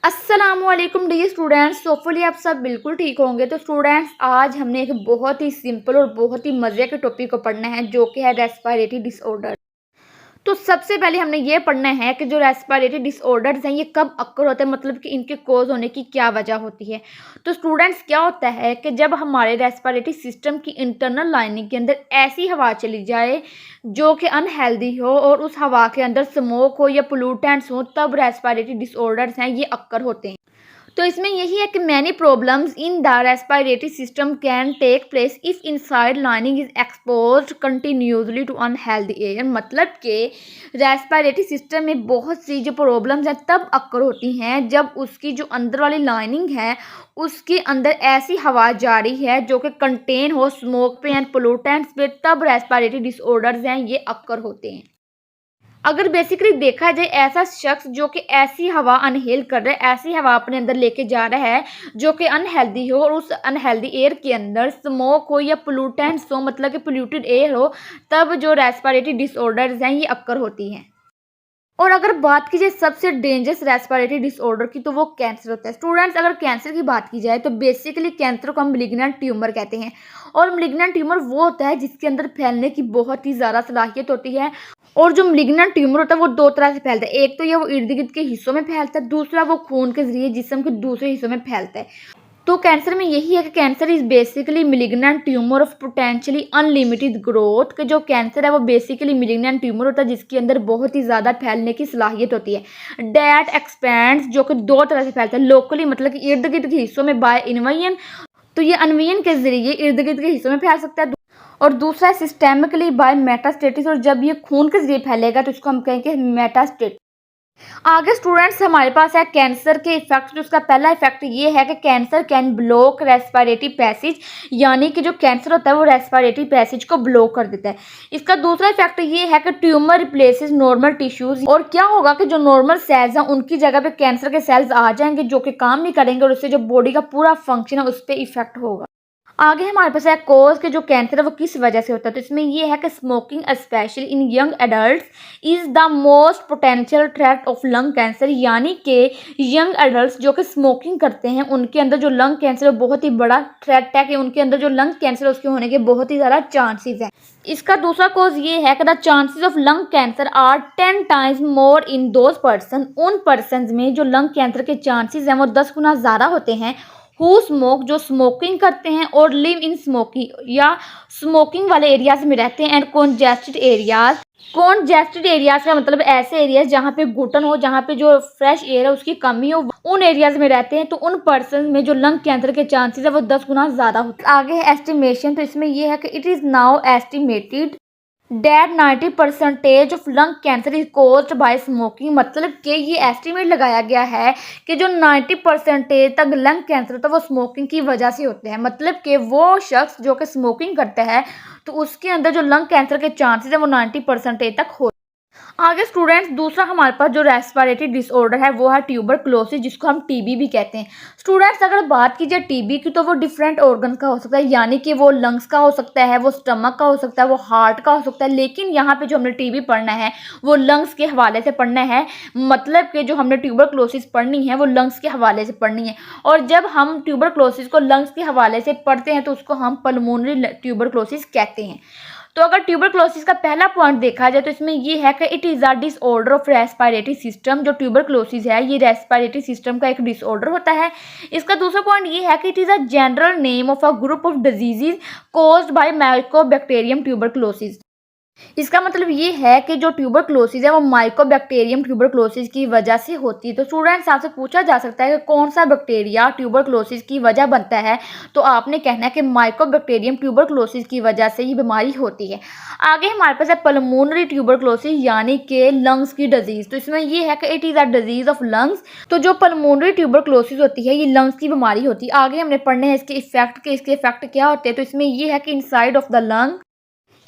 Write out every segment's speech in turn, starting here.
अस्सलामुअलैकुम dear students. Hopefully आप सब बिल्कुल ठीक होंगे। तो स्टूडेंट्स, आज हमने एक बहुत ही सिंपल और बहुत ही मज़े के टॉपिक को पढ़ना है जो कि है रेस्पिरेटरी डिसऑर्डर। तो सबसे पहले हमने ये पढ़ना है कि जो रेस्पिरेटरी डिसऑर्डर्स हैं ये कब अक्कर होते हैं, मतलब कि इनके कॉज होने की क्या वजह होती है। तो स्टूडेंट्स, क्या होता है कि जब हमारे रेस्पिरेटरी सिस्टम की इंटरनल लाइनिंग के अंदर ऐसी हवा चली जाए जो कि अनहेल्दी हो और उस हवा के अंदर स्मोक हो या पोल्यूटेंट्स हो, तब रेस्पिरेटरी डिसऑर्डर्स हैं ये अक्कर होते हैं। तो इसमें यही है कि many problems in the respiratory system can take place if inside lining is exposed continuously to unhealthy air. मतलब कि रेस्पिरेटरी सिस्टम में बहुत सी जो प्रॉब्लम्स हैं तब अक्कर होती हैं जब उसकी जो अंदर वाली लाइनिंग है उसके अंदर ऐसी हवा जा रही है जो कि कंटेन हो स्मोक पे एंड पोल्यूटेंट्स पे, तब रेस्पिरेटरी डिसऑर्डर्स हैं ये अक्कर होते हैं। अगर बेसिकली देखा जाए, ऐसा शख्स जो कि ऐसी हवा अनहेल कर रहा है, ऐसी हवा अपने अंदर लेके जा रहा है जो कि अनहेल्दी हो और उस अनहेल्दी एयर के अंदर स्मोक हो या पोल्यूटेंट्स हो, मतलब कि पोल्यूटेड एयर हो, तब जो रेस्पिरेटरी डिसऑर्डर्स हैं ये अक्कर होती हैं। और अगर बात की जाए सबसे डेंजरस रेस्पिरेटरी डिसऑर्डर की, तो वो कैंसर होता है। स्टूडेंट्स, अगर कैंसर की बात की जाए तो बेसिकली कैंसर को हम मैलिग्नेंट ट्यूमर कहते हैं। और मैलिग्नेंट ट्यूमर वो होता है जिसके अंदर फैलने की बहुत ही ज़्यादा सलाहियत होती है। और जो मैलिग्नेंट ट्यूमर होता है वो दो तरह से फैलता है। एक तो ये वो इर्द गिर्द के हिस्सों में फैलता है, दूसरा वो खून के जरिए जिस्म के दूसरे हिस्सों में फैलता है। तो कैंसर में यही है कि cancer is basically malignant tumour of potentially unlimited growth. कि जो कैंसर है वो बेसिकली मैलिग्नेंट ट्यूमर होता है जिसके अंदर बहुत ही ज़्यादा फैलने की सलाहियत होती है। डैट एक्सपेंड्स, जो कि दो तरह से फैलता है। लोकली, मतलब कि इर्द गिर्द के हिस्सों में, बाय इन्वेजन, तो ये अनवियन के जरिए इर्द गिर्द के हिस्सों में फैल सकता है। और दूसरा सिस्टेमिकली बाय मेटास्टेटिस, और जब ये खून के जरिए फैलेगा तो इसको हम कहेंगे मेटास्टेट। आगे स्टूडेंट्स हमारे पास है कैंसर के इफेक्ट। तो उसका पहला इफेक्ट ये है कि cancer can block respiratory passage, यानी कि जो कैंसर होता है वो रेस्पिरेटरी पैसेज को ब्लॉक कर देता है। इसका दूसरा इफेक्ट ये है कि ट्यूमर रिप्लेसेस नॉर्मल टिश्यूज। और क्या होगा कि जो नॉर्मल सेल्स हैं उनकी जगह पे कैंसर के सेल्स आ जाएंगे जो कि काम नहीं करेंगे और उससे जो बॉडी का पूरा फंक्शन है उस पर इफेक्ट होगा। आगे हमारे पास है कोज के जो कैंसर है वो किस वजह से होता है। तो इसमें ये है कि smoking specially in young adults is the most potential threat of lung cancer. यानी कि यंग एडल्ट्स जो कि स्मोकिंग करते हैं उनके अंदर जो लंग कैंसर है बहुत ही बड़ा थ्रेट है, कि उनके अंदर जो लंग कैंसर है उसके होने के बहुत ही ज़्यादा चांसेस हैं। इसका दूसरा कोज ये है कि the chances of lung cancer are 10 times more in those person. उन पर्सन में जो लंग कैंसर के चांसेस हैं वो 10 गुना ज़्यादा होते हैं हु स्मोक, जो स्मोकिंग करते हैं, और लिव इन स्मोकिंग या स्मोकिंग वाले एरियाज में रहते हैं, and congested areas. Congested areas का मतलब ऐसे एरियाज जहाँ पे घुटन हो, जहाँ पे जो फ्रेश एयर है उसकी कमी हो, उन एरियाज में रहते हैं। तो उन पर्सन में जो लंग कैंसर के चांसेस है वो 10 गुना ज़्यादा होते हैं। आगे है एस्टिमेशन। तो इसमें यह है कि it is now estimated that 90% of lung cancer is caused by smoking. मतलब कि ये एस्टिमेट लगाया गया है कि जो 90% तक लंग कैंसर होता है वो स्मोकिंग की वजह से होते हैं। मतलब कि वो शख्स जो कि स्मोकिंग करता है तो उसके अंदर जो लंग कैंसर के चांसेस है वो 90% तक हो। आगे स्टूडेंट्स, दूसरा हमारे पास जो रेस्पिरेटरी डिसऑर्डर है वो है ट्यूबरक्लोसिस, जिसको हम टीबी भी कहते हैं। स्टूडेंट्स, अगर बात की जाए टीबी की तो वो डिफरेंट ऑर्गन का हो सकता है, यानी कि वो लंग्स का हो सकता है, वो स्टमक का हो सकता है, वो हार्ट का हो सकता है। लेकिन यहाँ पे जो हमने टीबी पढ़ना है वो लंग्स के हवाले से पढ़ना है। मतलब कि जो हमने ट्यूबरक्लोसिस पढ़नी है वो लंग्स के हवाले से पढ़नी है। और जब हम ट्यूबरक्लोसिस को लंग्स के हवाले से पढ़ते हैं तो उसको हम पल्मोनरी ट्यूबरक्लोसिस कहते हैं। तो अगर ट्यूबरक्लोसिस का पहला पॉइंट देखा जाए तो इसमें ये है कि it is a disorder of respiratory system. जो ट्यूबरक्लोसिस है ये रेस्पिरेटरी सिस्टम का एक डिसऑर्डर होता है। इसका दूसरा पॉइंट ये है कि it is a general name of a group of diseases caused by Mycobacterium tuberculosis. इसका मतलब ये है कि जो ट्यूबरक्लोसिस है वो माइकोबैक्टीरियम ट्यूबरक्लोसिस की वजह से होती है। तो स्टूडेंट्स, आपसे पूछा जा सकता है कि कौन सा बैक्टीरिया ट्यूबरक्लोसिस की वजह बनता है, तो आपने कहना है कि माइकोबैक्टीरियम ट्यूबरक्लोसिस की वजह से ये बीमारी होती है। आगे हमारे पास है पल्मोनरी ट्यूबरक्लोसिस, यानी कि लंग्स की डिजीज। तो इसमें यह है कि it is a disease of lungs. तो जो पल्मोनरी ट्यूबरक्लोसिस होती है ये लंग्स की बीमारी होती है। आगे हमने पढ़ने हैं इसके इफेक्ट के, इसके इफेक्ट क्या होते हैं। तो इसमें यह है कि inside of the lung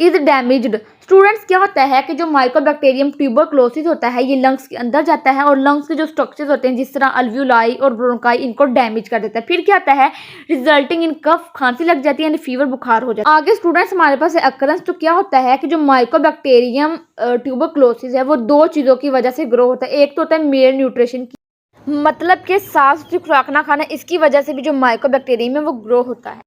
is damaged. Students, क्या होता है कि जो माइकोबैक्टीरियम ट्यूबरक्लोसिस होता है ये लंग्स के अंदर जाता है और लंग्स के जो स्ट्रक्चर्स होते हैं जिस तरह अल्व्यूलाई और ब्रोंकाई इनको डैमेज कर देता है। फिर क्या होता है, रिजल्टिंग इन कफ, खांसी लग जाती है, फीवर, बुखार हो जाता है। आगे स्टूडेंट्स हमारे पास है अकरेंस। तो क्या होता है कि जो माइकोबैक्टीरियम ट्यूबरक्लोसिस है वो दो चीज़ों की वजह से ग्रो होता है। एक तो होता है मेल न्यूट्रिशन की मतलब कि साफ सुथरी खुराक ना खाना, इसकी वजह से भी जो माइकोबैक्टीरियम है वो ग्रो होता है।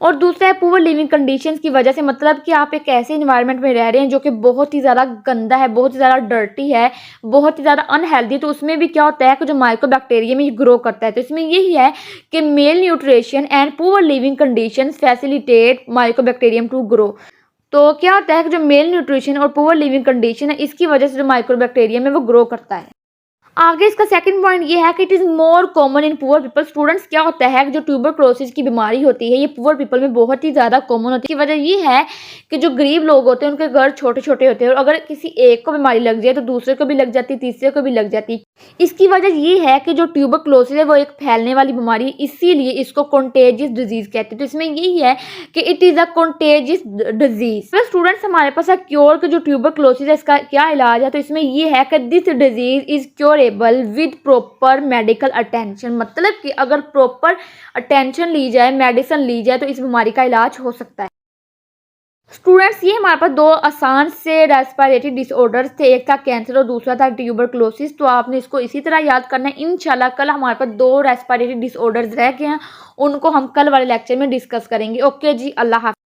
और दूसरा है पुअर लिविंग कंडीशंस की वजह से, मतलब कि आप एक ऐसे इन्वायरमेंट में रह रहे हैं जो कि बहुत ही ज़्यादा गंदा है, बहुत ही ज़्यादा डर्टी है, बहुत ही ज़्यादा अनहेल्दी, तो उसमें भी क्या होता है कि जो माइकोबैक्टीरियम ये ग्रो करता है। तो इसमें यही है कि malnutrition and poor living conditions facilitate mycobacterium to grow. तो क्या होता है कि जो मेल न्यूट्रिशन और पुअर लिविंग कंडीशन है, इसकी वजह से जो माइक्रोबैक्टीरियम है वो ग्रो करता है। आगे इसका सेकंड पॉइंट ये है कि it is more common in poor people. Students, क्या होता है कि जो ट्यूबरक्लोसिस की बीमारी होती है ये पुअर पीपल में बहुत ही ज़्यादा कॉमन होती है। की वजह ये है कि जो गरीब लोग होते हैं उनके घर छोटे छोटे होते हैं, और अगर किसी एक को बीमारी लग जाए तो दूसरे को भी लग जाती है, तीसरे को भी लग जाती है। इसकी वजह ये है कि जो ट्यूबरक्लोसिस है वो एक फैलने वाली बीमारी है, इसीलिए इसको कॉन्टेजियस डिजीज कहते हैं। तो इसमें यही है कि it is a contagious disease. तो स्टूडेंट्स, हमारे पास है क्योर के जो ट्यूबरक्लोसिस है इसका क्या इलाज है। तो इसमें ये है कि this disease is curable with proper medical attention. मतलब कि अगर प्रॉपर अटेंशन ली जाए, मेडिसिन ली जाए, तो इस बीमारी का इलाज हो सकता है। स्टूडेंट्स, ये हमारे पास दो आसान से रेस्पिरेटरी डिसऑर्डर्स थे, एक था कैंसर और दूसरा था ट्यूबरक्लोसिस। तो आपने इसको इसी तरह याद करना है। इंशाल्लाह कल हमारे पास दो रेस्पिरेटरी डिसऑर्डर्स रह गए हैं, उनको हम कल वाले लेक्चर में डिस्कस करेंगे। ओके जी, अल्लाह हाफ़िज़।